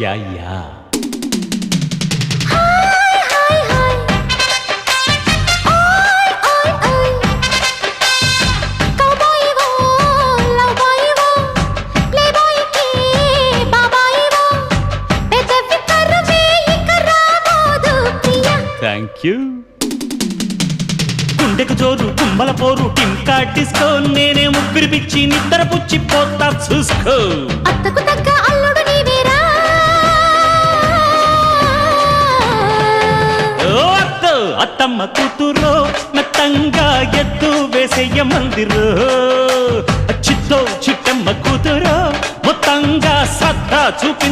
yeah yeah thank you గుండెకు జోరు కుమ్మల పోరు టింకా డిస్కో నేనే ముగ్గురి పిచ్చి నిద్ర పుచ్చి పోతా చూసుకో అత్తకు తగ్గ అల్లుడు నీవేరా ఓ అత్తో అత్తమ్మ కూతురో మెత్తంగా ఎద్దు వేసేయ మందిరో చిత్తో చిట్టమ్మ కూతురో మొత్తంగా సత్తా చూపి